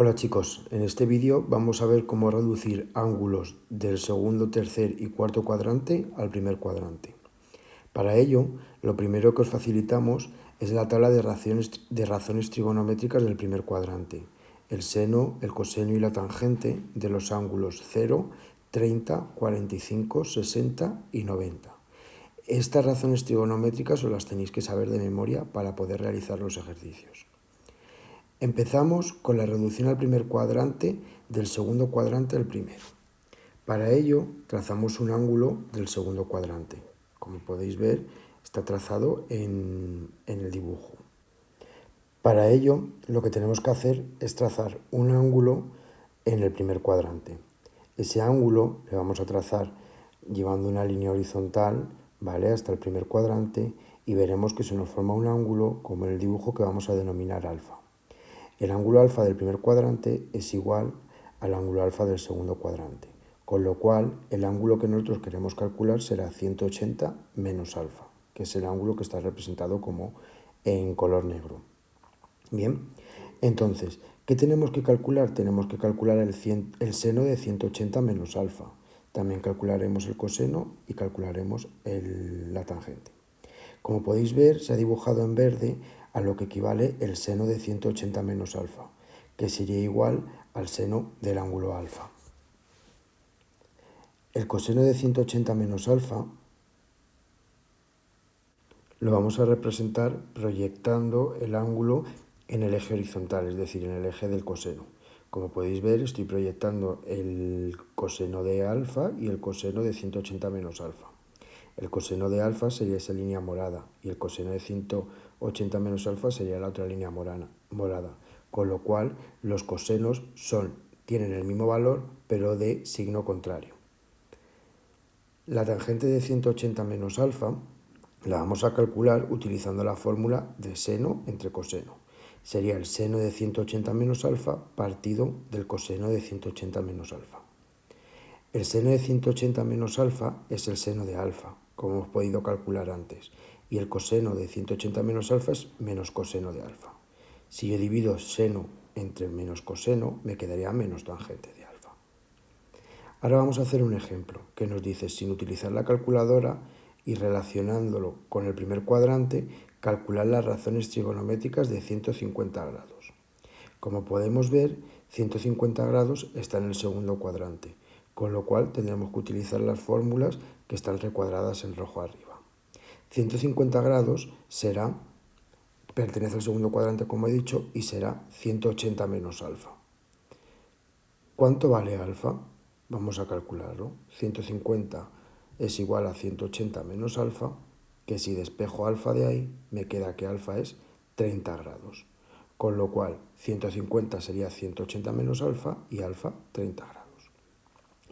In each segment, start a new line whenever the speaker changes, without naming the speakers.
Hola chicos, en este vídeo vamos a ver cómo reducir ángulos del segundo, tercer y cuarto cuadrante al primer cuadrante. Para ello, lo primero que os facilitamos es la tabla de razones trigonométricas del primer cuadrante, el seno, el coseno y la tangente de los ángulos 0, 30, 45, 60 y 90. Estas razones trigonométricas os las tenéis que saber de memoria para poder realizar los ejercicios. Empezamos con la reducción al primer cuadrante del segundo cuadrante al primero. Para ello, trazamos un ángulo del segundo cuadrante. Como podéis ver, está trazado en el dibujo. Para ello, lo que tenemos que hacer es trazar un ángulo en el primer cuadrante. Ese ángulo le vamos a trazar llevando una línea horizontal, ¿vale?, hasta el primer cuadrante, y veremos que se nos forma un ángulo como en el dibujo que vamos a denominar alfa. El ángulo alfa del primer cuadrante es igual al ángulo alfa del segundo cuadrante, con lo cual el ángulo que nosotros queremos calcular será 180 menos alfa, que es el ángulo que está representado como en color negro. Bien, entonces, ¿qué tenemos que calcular? Tenemos que calcular el seno de 180 menos alfa. También calcularemos el coseno y calcularemos la tangente. Como podéis ver, se ha dibujado en verde a lo que equivale el seno de 180 menos alfa, que sería igual al seno del ángulo alfa. El coseno de 180 menos alfa lo vamos a representar proyectando el ángulo en el eje horizontal, es decir, en el eje del coseno. Como podéis ver, estoy proyectando el coseno de alfa y el coseno de 180 menos alfa. El coseno de alfa sería esa línea morada y el coseno de 180 menos alfa sería la otra línea morada, con lo cual los cosenos tienen el mismo valor pero de signo contrario. La tangente de 180 menos alfa la vamos a calcular utilizando la fórmula de seno entre coseno. Sería el seno de 180 menos alfa partido del coseno de 180 menos alfa. El seno de 180 menos alfa es el seno de alfa, como hemos podido calcular antes, y el coseno de 180 menos alfa es menos coseno de alfa. Si yo divido seno entre menos coseno, me quedaría menos tangente de alfa. Ahora vamos a hacer un ejemplo que nos dice, sin utilizar la calculadora y relacionándolo con el primer cuadrante, calcular las razones trigonométricas de 150 grados. Como podemos ver, 150 grados está en el segundo cuadrante, con lo cual tendremos que utilizar las fórmulas que están recuadradas en rojo arriba. 150 grados pertenece al segundo cuadrante, como he dicho, y será 180 menos alfa. ¿Cuánto vale alfa? Vamos a calcularlo. 150 es igual a 180 menos alfa, que si despejo alfa de ahí, me queda que alfa es 30 grados. Con lo cual, 150 sería 180 menos alfa y alfa 30 grados.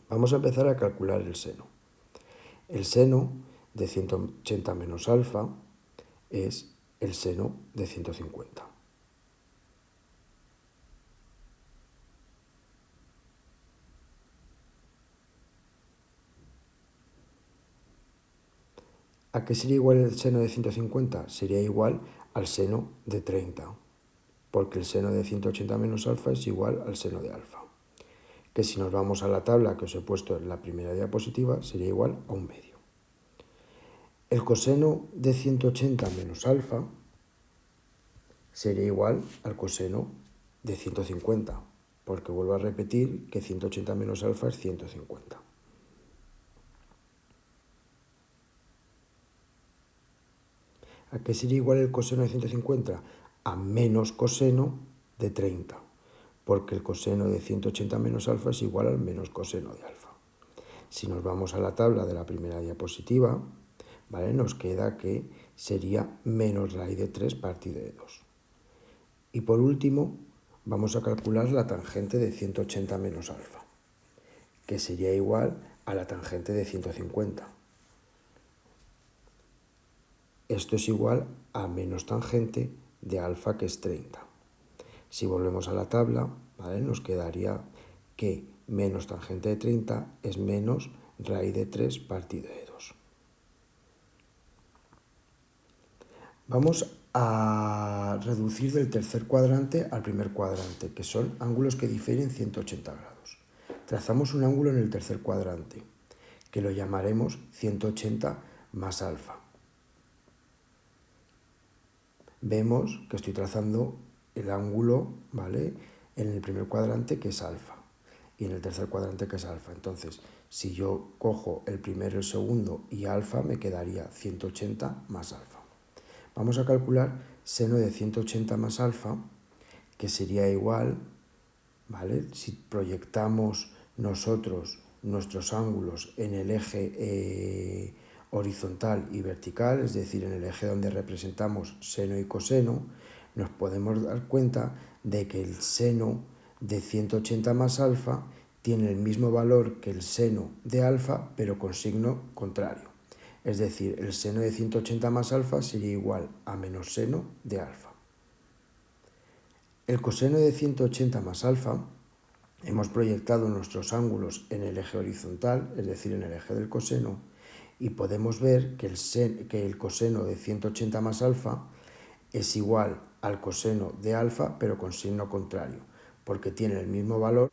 Vamos a empezar a calcular el seno. El seno de 180 menos alfa es el seno de 150. ¿A qué sería igual el seno de 150? Sería igual al seno de 30, porque el seno de 180 menos alfa es igual al seno de alfa, que si nos vamos a la tabla que os he puesto en la primera diapositiva, sería igual a 1/2. El coseno de 180 menos alfa sería igual al coseno de 150, porque vuelvo a repetir que 180 menos alfa es 150. ¿A qué sería igual el coseno de 150? A menos coseno de 30, porque el coseno de 180 menos alfa es igual al menos coseno de alfa. Si nos vamos a la tabla de la primera diapositiva, ¿vale?, nos queda que sería menos raíz de 3 partido de 2. Y por último, vamos a calcular la tangente de 180 menos alfa, que sería igual a la tangente de 150. Esto es igual a menos tangente de alfa, que es 30. Si volvemos a la tabla, ¿vale?, nos quedaría que menos tangente de 30 es menos raíz de 3 partido de 2. Vamos a reducir del tercer cuadrante al primer cuadrante, que son ángulos que difieren 180 grados. Trazamos un ángulo en el tercer cuadrante, que lo llamaremos 180 más alfa. Vemos que estoy trazando el ángulo, ¿vale?, en el primer cuadrante, que es alfa, y en el tercer cuadrante, que es alfa. Entonces, si yo cojo el primero, el segundo y alfa, me quedaría 180 más alfa. Vamos a calcular seno de 180 más alfa, que sería igual, ¿vale?, si proyectamos nosotros nuestros ángulos en el eje horizontal y vertical, es decir, en el eje donde representamos seno y coseno, nos podemos dar cuenta de que el seno de 180 más alfa tiene el mismo valor que el seno de alfa, pero con signo contrario. Es decir, el seno de 180 más alfa sería igual a menos seno de alfa. El coseno de 180 más alfa, hemos proyectado nuestros ángulos en el eje horizontal, es decir, en el eje del coseno, y podemos ver que el coseno de 180 más alfa es igual al coseno de alfa, pero con signo contrario, porque tiene el mismo valor,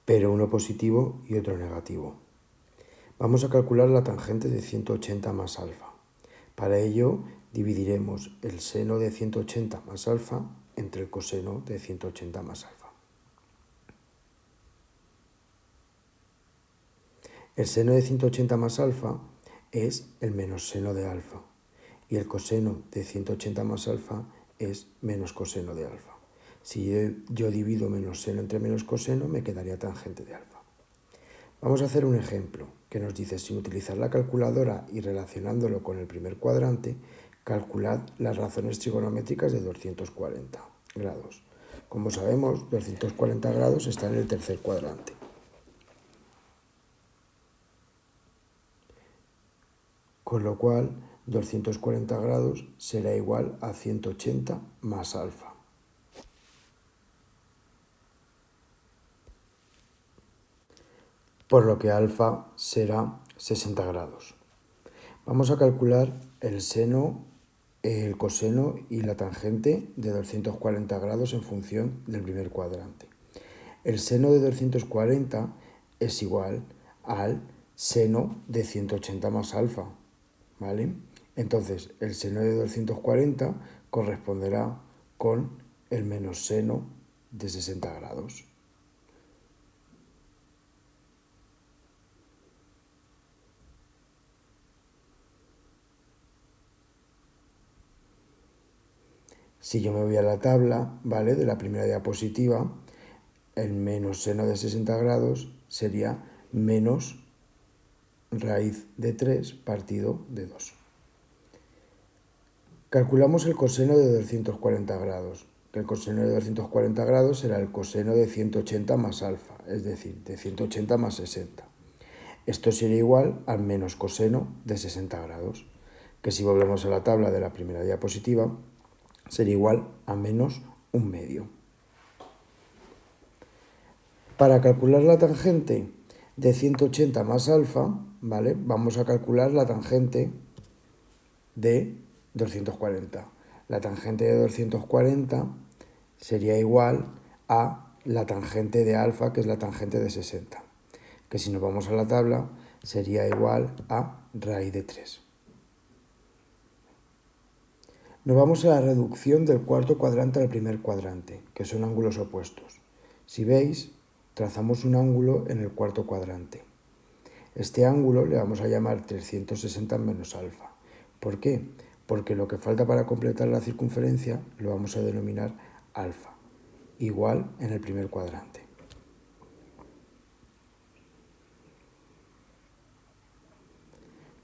pero uno positivo y otro negativo. Vamos a calcular la tangente de 180 más alfa. Para ello, dividiremos el seno de 180 más alfa entre el coseno de 180 más alfa. El seno de 180 más alfa es el menos seno de alfa, y el coseno de 180 más alfa es menos coseno de alfa. Si yo divido menos seno entre menos coseno, me quedaría tangente de alfa. Vamos a hacer un ejemplo que nos dice, sin utilizar la calculadora y relacionándolo con el primer cuadrante, calculad las razones trigonométricas de 240 grados. Como sabemos, 240 grados está en el tercer cuadrante. Con lo cual, 240 grados será igual a 180 más alfa. Por lo que alfa será 60 grados. Vamos a calcular el seno, el coseno y la tangente de 240 grados en función del primer cuadrante. El seno de 240 es igual al seno de 180 más alfa, ¿vale? Entonces, el seno de 240 corresponderá con el menos seno de 60 grados. Si yo me voy a la tabla, ¿vale?, de la primera diapositiva, el menos seno de 60 grados sería menos raíz de 3 partido de 2. Calculamos el coseno de 240 grados. El coseno de 240 grados será el coseno de 180 más alfa, es decir, de 180 más 60. Esto sería igual al menos coseno de 60 grados, que si volvemos a la tabla de la primera diapositiva, sería igual a menos 1/2. Para calcular la tangente de 180 más alfa, ¿vale?, vamos a calcular la tangente de 240. La tangente de 240 sería igual a la tangente de alfa, que es la tangente de 60, que si nos vamos a la tabla sería igual a raíz de 3. Nos vamos a la reducción del cuarto cuadrante al primer cuadrante, que son ángulos opuestos. Si veis, trazamos un ángulo en el cuarto cuadrante. Este ángulo le vamos a llamar 360 menos alfa. ¿Por qué? Porque lo que falta para completar la circunferencia lo vamos a denominar alfa, igual en el primer cuadrante.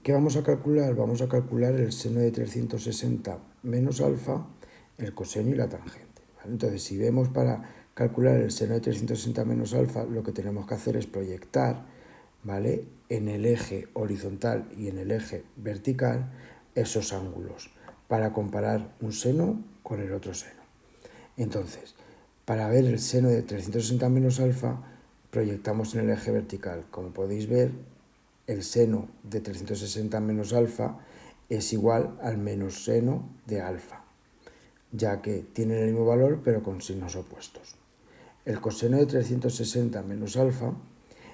¿Qué vamos a calcular? Vamos a calcular el seno de 360 menos alfa, el coseno y la tangente, ¿vale? Entonces, si vemos para calcular el seno de 360 menos alfa, lo que tenemos que hacer es proyectar, ¿vale?, en el eje horizontal y en el eje vertical esos ángulos para comparar un seno con el otro seno. Entonces, para ver el seno de 360 menos alfa, proyectamos en el eje vertical. Como podéis ver, el seno de 360 menos alfa es igual al menos seno de alfa. ya que tienen el mismo valor pero con signos opuestos. El coseno de 360 menos alfa,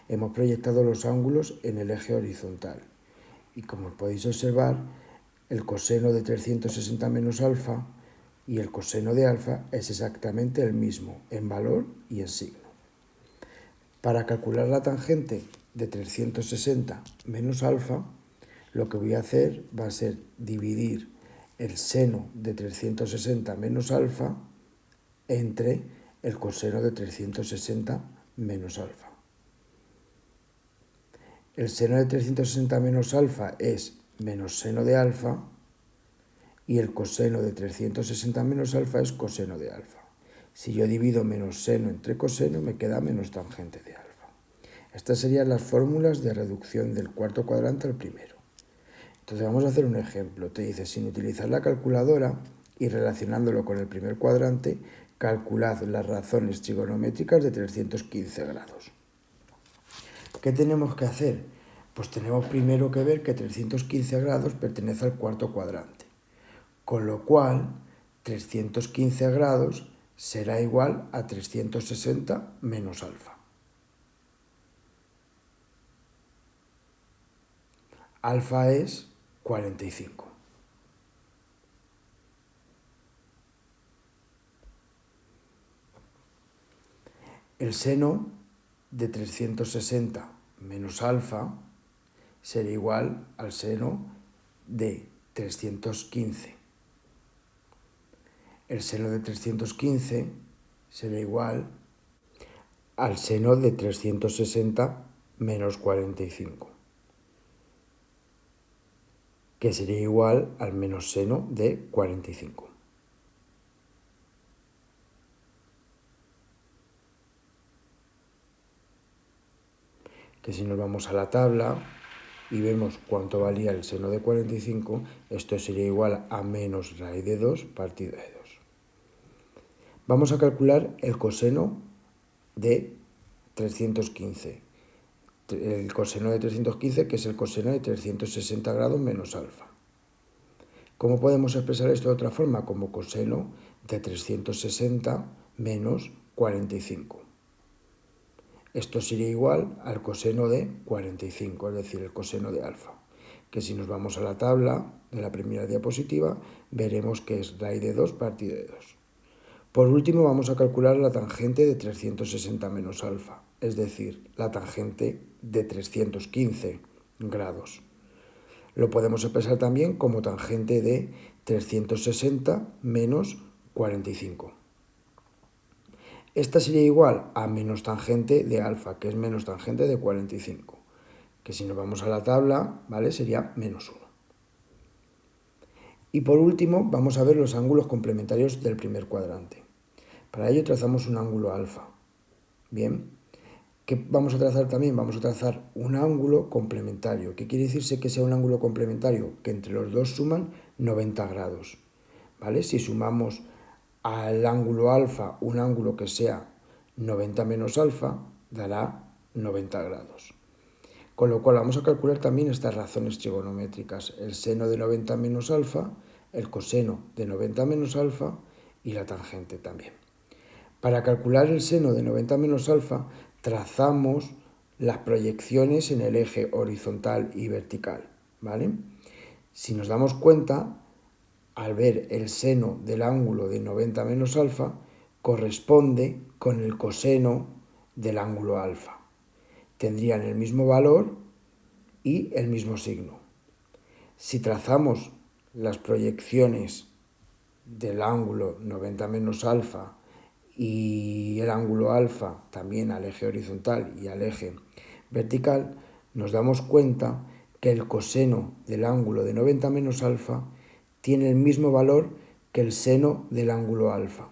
hemos proyectado los ángulos en el eje horizontal. Y como podéis observar, el coseno de 360 menos alfa y el coseno de alfa es exactamente el mismo en valor y en signo. Para calcular la tangente de 360 menos alfa, lo que voy a hacer va a ser dividir el seno de 360 menos alfa entre el coseno de 360 menos alfa. El seno de 360 menos alfa es menos seno de alfa y el coseno de 360 menos alfa es coseno de alfa. Si yo divido menos seno entre coseno, me queda menos tangente de alfa. Estas serían las fórmulas de reducción del cuarto cuadrante al primero. Entonces vamos a hacer un ejemplo. Te dice, sin utilizar la calculadora y relacionándolo con el primer cuadrante, calculad las razones trigonométricas de 315 grados. ¿Qué tenemos que hacer? Pues tenemos primero que ver que 315 grados pertenece al cuarto cuadrante. Con lo cual, 315 grados será igual a 360 menos alfa. Alfa es 45. El seno de 360 menos alfa será igual al seno de 315. El seno de 315 será igual al seno de 360 menos 45, que sería igual al menos seno de 45. Que si nos vamos a la tabla y vemos cuánto valía el seno de 45, esto sería igual a menos raíz de 2 partido de 2. Vamos a calcular el coseno de 315. El coseno de 315, que es el coseno de 360 grados menos alfa. ¿Cómo podemos expresar esto de otra forma? Como coseno de 360 menos 45. Esto sería igual al coseno de 45, es decir, el coseno de alfa. Que si nos vamos a la tabla de la primera diapositiva, veremos que es raíz de 2 partido de 2. Por último, vamos a calcular la tangente de 360 menos alfa, es decir, la tangente de 315 grados. Lo podemos expresar también como tangente de 360 menos 45. Esta sería igual a menos tangente de alfa, que es menos tangente de 45, que si nos vamos a la tabla, ¿vale? Sería menos 1. Y por último, vamos a ver los ángulos complementarios del primer cuadrante. Para ello trazamos un ángulo alfa. Bien, ¿qué vamos a trazar también? Vamos a trazar un ángulo complementario. ¿Qué quiere decirse que sea un ángulo complementario? Que entre los dos suman 90 grados. ¿Vale? Si sumamos al ángulo alfa un ángulo que sea 90 menos alfa, dará 90 grados. Con lo cual vamos a calcular también estas razones trigonométricas. El seno de 90 menos alfa, el coseno de 90 menos alfa y la tangente también. Para calcular el seno de 90 menos alfa, trazamos las proyecciones en el eje horizontal y vertical, ¿vale? Si nos damos cuenta, al ver el seno del ángulo de 90 menos alfa, corresponde con el coseno del ángulo alfa. Tendrían el mismo valor y el mismo signo. Si trazamos las proyecciones del ángulo 90 menos alfa y el ángulo alfa también al eje horizontal y al eje vertical, nos damos cuenta que el coseno del ángulo de 90 menos alfa tiene el mismo valor que el seno del ángulo alfa,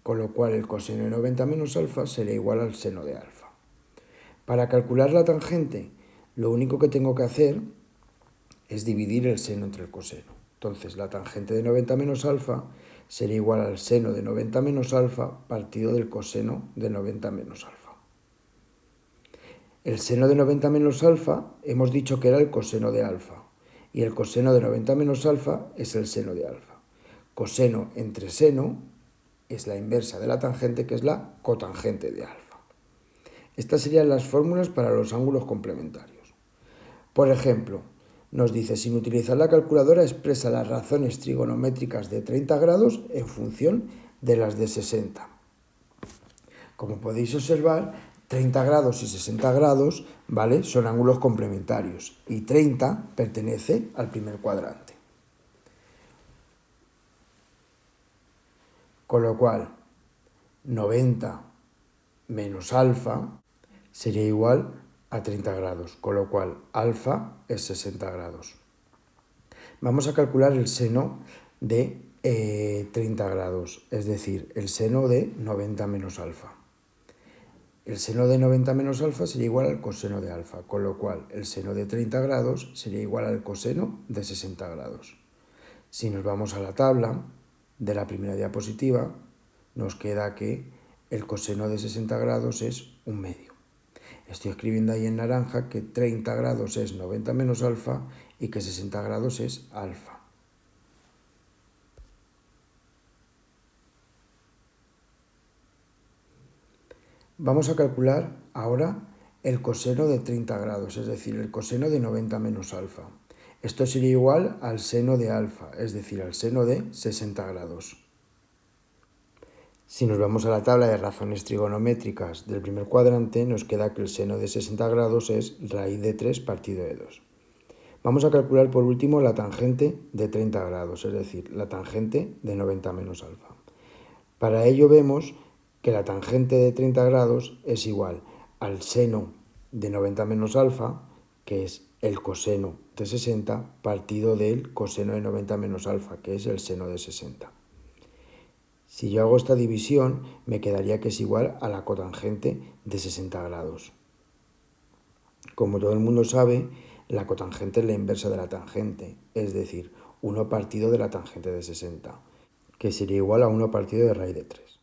con lo cual el coseno de 90 menos alfa será igual al seno de alfa. Para calcular la tangente, lo único que tengo que hacer es dividir el seno entre el coseno. Entonces, la tangente de 90 menos alfa será igual al seno de 90 menos alfa partido del coseno de 90 menos alfa. El seno de 90 menos alfa hemos dicho que era el coseno de alfa y el coseno de 90 menos alfa es el seno de alfa. coseno entre seno es la inversa de la tangente, que es la cotangente de alfa. Estas serían las fórmulas para los ángulos complementarios. Por ejemplo, nos dice, sin utilizar la calculadora, expresa las razones trigonométricas de 30 grados en función de las de 60. Como podéis observar, 30 grados y 60 grados, ¿vale?, son ángulos complementarios y 30 pertenece al primer cuadrante. Con lo cual, 90 menos alfa sería igual a 30 grados, con lo cual alfa es 60 grados. Vamos a calcular el seno de 30 grados, es decir, el seno de 90 menos alfa. El seno de 90 menos alfa sería igual al coseno de alfa, con lo cual el seno de 30 grados sería igual al coseno de 60 grados. Si nos vamos a la tabla de la primera diapositiva, nos queda que el coseno de 60 grados es 1/2. Estoy escribiendo ahí en naranja que 30 grados es 90 menos alfa y que 60 grados es alfa. Vamos a calcular ahora el coseno de 30 grados, es decir, el coseno de 90 menos alfa. Esto sería igual al seno de alfa, es decir, al seno de 60 grados. Si nos vamos a la tabla de razones trigonométricas del primer cuadrante, nos queda que el seno de 60 grados es raíz de 3 partido de 2. Vamos a calcular por último la tangente de 30 grados, es decir, la tangente de 90 menos alfa. Para ello vemos que la tangente de 30 grados es igual al seno de 90 menos alfa, que es el coseno de 60, partido del coseno de 90 menos alfa, que es el seno de 60. Si yo hago esta división, me quedaría que es igual a la cotangente de 60 grados. Como todo el mundo sabe, la cotangente es la inversa de la tangente, es decir, 1 partido de la tangente de 60, que sería igual a 1 partido de raíz de 3.